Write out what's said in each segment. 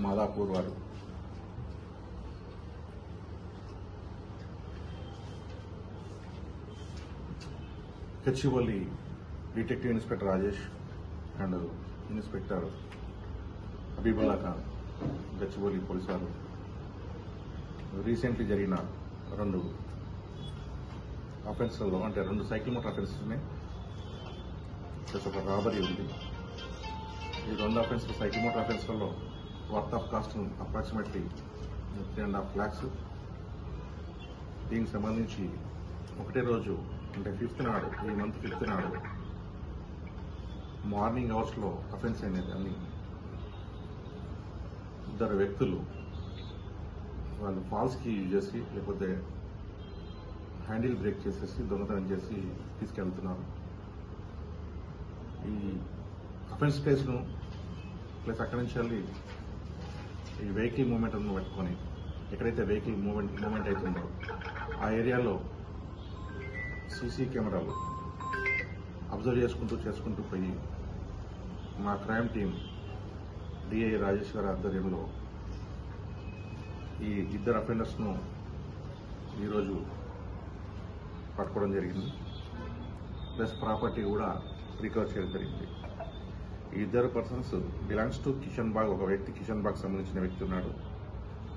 మాదాపూర్ వారు Gachibowli detective inspector Rajesh and inspector Habibullah Khan Gachibowli police వారు recently జరిగిన 2 అఫెన్స్లలో అంటే 2 సైకిల్ మోటార్ అఫెన్సెస్ ఉన్నాయి, ప్లస్ ఒక రాబరీ ఉంది. ఈ 2 అఫెన్స్లు సైకిల్ మోటార్ అఫెన్స్లలో worth of cost approximately 3.5 lakhs. దీనికి సంబంధించి ఒకటే రోజు అంటే 5th నాడు, ఈ మంత్ 5th నాడు మార్నింగ్ అవర్స్లో అఫెన్స్ అనేది అన్ని 2 వ్యక్తులు వాళ్ళు ఫాల్స్ కి యూజ్ చేసి లేకపోతే హ్యాండిల్ బ్రేక్ చేసేసి దొంగతనం చేసి తీసుకెళ్తున్నారు. ఈ అఫెన్స్ ప్లేస్ను ప్లస్ అక్కడి నుంచి వెళ్ళి ఈ వెహికల్ మూవ్మెంట్ పెట్టుకొని ఎక్కడైతే వెహికల్ మూవ్మెంట్ అవుతుందో ఆ ఏరియాలో సీసీ కెమెరాలు అబ్జర్వ్ చేసుకుంటూ పోయి మా క్రైమ్ టీం డిఐ రాజేష్ గారి ఆధ్వర్యంలో ఈ 2 అఫెండర్స్ను ఈరోజు పట్టుకోవడం జరిగింది. ప్లస్ ప్రాపర్టీ కూడా రికవర్ చేయడం జరిగింది. ఈ 2 పర్సన్స్ బిలాంగ్స్ టు కిషన్ బాగ్. ఒక వ్యక్తి కిషన్ బాగ్ సంబంధించిన వ్యక్తి ఉన్నాడు,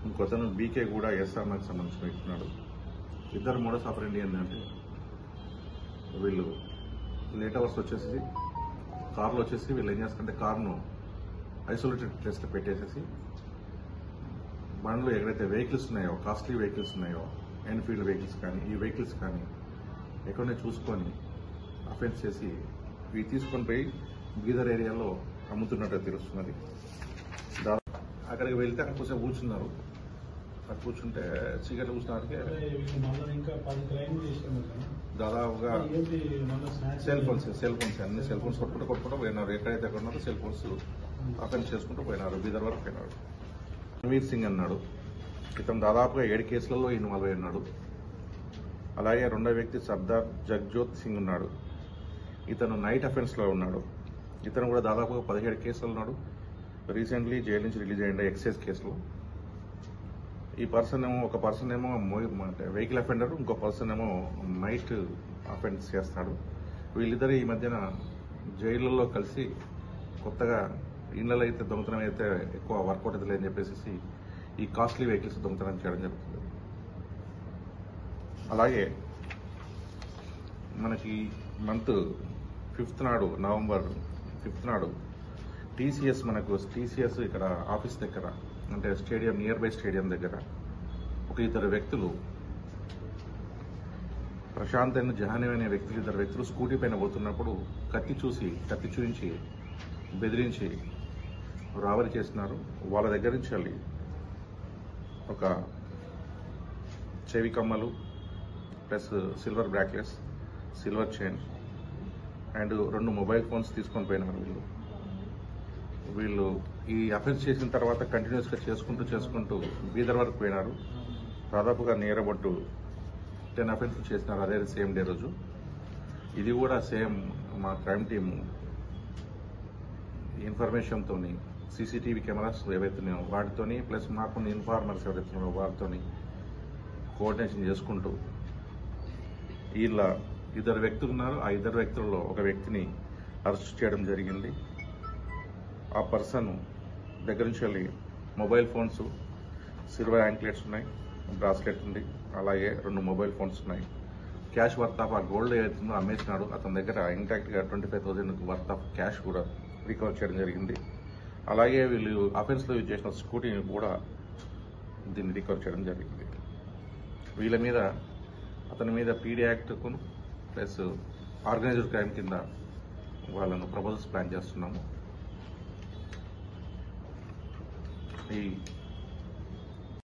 ఇంకొతను బీకే కూడా ఎస్ఆర్ నాకు సంబంధించిన వ్యక్తి ఉన్నాడు. 2 మోడస్ ఆపరెండి ఏంటంటే వీళ్ళు లేట్ అవర్స్ వచ్చేసి కార్లో వచ్చేసి వీళ్ళు ఏం చేస్తారంటే కార్ను ఐసోలేటెడ్ ప్లేస్లో పెట్టేసేసి బండ్లు ఎక్కడైతే వెహికల్స్ ఉన్నాయో, కాస్ట్లీ వెహికల్స్ ఉన్నాయో, ఎన్ఫీల్డ్ వెహికల్స్ కానీ ఈ వెహికల్స్ కానీ ఎక్కడనే చూసుకొని అఫెన్స్ చేసి ఇవి తీసుకొని పోయి బీదర్ ఏరియాలో అమ్ముతున్నట్టు తెలుస్తున్నది. అక్కడికి వెళ్తే అక్కడ కొంచెం కూర్చున్నారు. అక్కడ కూర్చుంటే సిగరెట్లు కూర్చున్నారంటే దాదాపుగా సెల్ ఫోన్స్ అన్ని సెల్ ఫోన్స్ కొట్టుకుంటూ పోయినారు. ఎక్కడైతే ఎక్కడ ఉన్నారో సెల్ ఫోన్స్ అఫెన్స్ చేసుకుంటూ పోయినారు. బీదర్ వరకు పోయినారు. రణవీర్ సింగ్ అన్నాడు, ఇతను దాదాపుగా 7 కేసులలో ఇన్వాల్వ్ అయి ఉన్నాడు. అలాగే 2వ వ్యక్తి సర్దార్ జగ్జోత్ సింగ్ ఉన్నాడు, ఇతను నైట్ అఫెన్స్లో ఉన్నాడు. ఇతను కూడా దాదాపుగా 17 కేసులు ఉన్నాడు. రీసెంట్లీ జైలు నుంచి రిలీజ్ అయ్యింది ఎక్సైజ్ కేసులో. ఈ పర్సన్ ఏమో ఒక పర్సన్ ఏమో వెహికల్ అఫెండర్, ఇంకో పర్సన్ ఏమో నైట్ అఫెన్స్ చేస్తాడు. వీళ్ళిద్దరు ఈ మధ్యన జైళ్లలో కలిసి కొత్తగా ఇళ్లలో అయితే దొంగతనం అయితే ఎక్కువ వర్కౌట్ అవుతుంది అని చెప్పేసి ఈ కాస్ట్లీ వెహికల్స్ దొంగతనం చేయడం జరుగుతుంది. అలాగే మనకి మంత్ 5th నాడు, నవంబర్ 5th నాడు టీసీఎస్ ఇక్కడ ఆఫీస్ దగ్గర అంటే స్టేడియం, నియర్ బై స్టేడియం దగ్గర ఒక 2 వ్యక్తులు ప్రశాంత్ అయిన జహానీ అనే వ్యక్తులు 2 వ్యక్తులు స్కూటీ పైన పోతున్నప్పుడు కత్తి చూపించి బెదిరించి రాబరీ చేస్తున్నారు. వాళ్ళ దగ్గర నుంచి వెళ్ళి ఒక చెవి కమ్మలు plus silver bracelets, silver chain and 2 mobile phones తీసుకొని పోయినారు. వీళ్ళు ఈ అఫెన్స్ చేసిన తర్వాత కంటిన్యూస్గా చేసుకుంటూ బీదర్ వరకు పోయినారు. దాదాపుగా నియర్ అబౌట్ 10 అఫెన్స్లు చేసినారు అదే సేమ్ డే రోజు. ఇది కూడా సేమ్ మా క్రైమ్ టీమ్ ఇన్ఫర్మేషన్తో సీసీటీవీ కెమెరాస్ ఏవైతున్నాయో వాటితోని ప్లస్ మాకున్న ఇన్ఫార్మర్స్ ఎవరైతున్నారో వాటితోని కోఆర్డినేషన్ చేసుకుంటూ వీళ్ళ 2 వ్యక్తులు ఉన్నారు. ఆ 2 వ్యక్తులలో ఒక వ్యక్తిని అరెస్ట్ చేయడం జరిగింది. ఆ పర్సన్ దగ్గర నుంచి వెళ్ళి మొబైల్ ఫోన్స్, సిల్వర్ యాంక్లెట్స్ ఉన్నాయి, బ్రాస్లెట్ ఉంది, అలాగే 2 మొబైల్ ఫోన్స్ ఉన్నాయి. క్యాష్ వర్త్ ఆఫ్ ఆ గోల్డ్ ఏదైతుందో అమ్మేసినాడు. అతని దగ్గర ఇంటాక్ట్గా 25,000 వర్త్ ఆఫ్ క్యాష్ కూడా రికవర్ చేయడం జరిగింది. అలాగే వీళ్ళు అఫెన్స్లో యూజ్ చేసిన స్కూటీని కూడా దీన్ని రికవర్ చేయడం జరిగింది. వీళ్ళ మీద అతని మీద PD act plus organised crime కింద వాళ్ళను ప్రపోజల్స్ ప్లాన్ చేస్తున్నాము. ఈ